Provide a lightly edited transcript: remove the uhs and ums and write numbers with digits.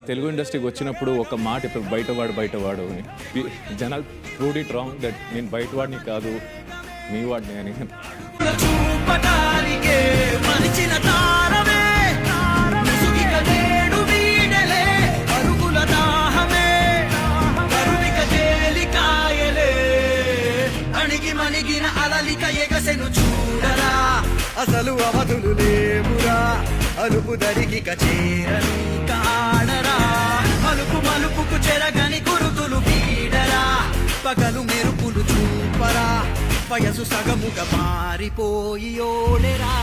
తెలుగు ఇండస్ట్రీకి వచ్చినప్పుడు ఒక మాట ఇప్పుడు బయటవాడు అని జనాలు ప్రూవ్ ఇట్ రాంగ్ దట్ నేను బయటవాడిని కాదు మీ వాడిని అని. చూడరా అసలు అవధులు లేవురా అలుపు దరికి చేరని కాడరా మలుపు మలుపుకు చెరగని గురుతులు వీడరా పగలు మెరుపులు చూపరా వయసు సగముగా మారిపోయి ఓడెరా.